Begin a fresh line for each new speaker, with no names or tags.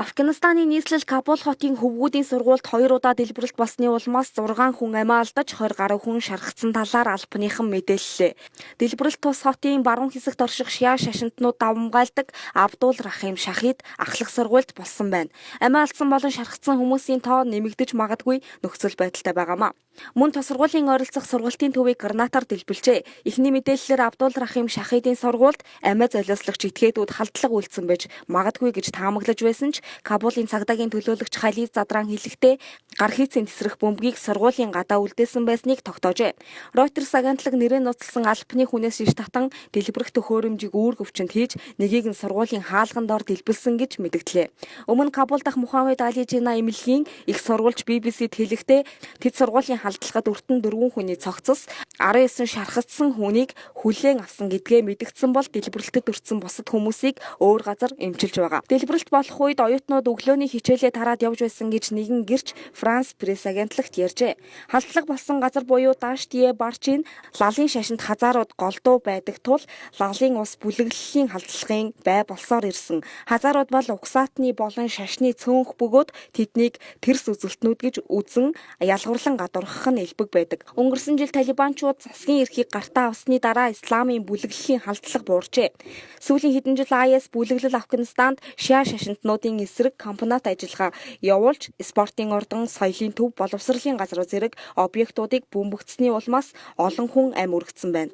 Афганистаны нийслэл Кабул хотын хөвгүүдийн сургуульд 2 удаа дэлбэрэлт болсны улмаас 6 хүн амиа алдаж 20 гаруй хүн шархсан талаар албаныхан мэдээллээ. Дэлбэрэлт тус хотын баруун хэсэгт орших шиа шашинтнууд давмгайлдаг Абдул Рахим Шахид ахлах сургуульд болсон байна. Амиа алдсан болон шархсан хүмүүсийн тоо нэмэгдэж магадгүй нөхцөл байдалтай байгаамаа. Мөн тус сургуулийн ойролцох сургалтын төвийг гранатаар дэлбэлжээ. Эхний мэдээллээр Абдул Рахим Шахидын сургуульд амиа золиослогч этгээдүүд халдлага үйлдсэн байж магадгүй гэж таамаглаж байсан ч Кабулын цагдаагийн төлөөлөгч Халид Задран хэлэхдээ гар хийцийн тесрэх бөмбөгийг сургуулийн гадаа үлдээсэн байсныг тогтоожээ. Reuters агентлаг нэрээ нуцлсан албаны хүнээс иш татан дэлбэрэх төхөөрөмжийг үүрэг өвчнөд хийж нэгийг нь сургуулийн хаалган дор дэлбэлсэн гэж мэдгдлээ. Өмнө Кабул дахь Мухаммед Али Жина эмнэлгийн их сургуульч BBC-д хэлэхдээ тэд сургуулийн халдлагад өртөн 4 хүний цогцос 19 шархагдсан хүнийг хүлээн авсан гэдгээ мэдгдсэн бол дэлбэрэлтэд өртсөн бусад хүмүүсийг өөр газар эмчилж байгаа. Дэлбэрэлт болох үед оюутнууд өглөөний хичээлээ тараад явж байсан гэж нэгэн гэрч Франс пресс агентлагт ярьжээ. Халдлага болсон газар буюу Даштие Барчин лалын шашинд хазаарууд голдуу байдаг тул лалын ус бүлэглэлийн халдлагын бай болсоор ирсэн. Хазаарууд бол угсаатны болон шашны цөөнх бөгөөд тэднийг тэрс үзэлтнүүд гэж үзэн ялгуурлан гадуурхах нь элбэг байдаг. Өнгөрсөн жил талибанчууд засгийн эрхийг гартаа авсны дараа исламын бүлэглэлийн халдлага бууржээ. Сүүлийн хэдэн жил IS бүлэглэл Афганистанд шиа шашинтнуудын эсрэг компонент ажиллагаа явуулж спортын ордон, соёлын төв, боловсролын газруу зэрэг объектуудыг бөмбөгцсөний улмаас олон хүн амь үрэгдсэн байна.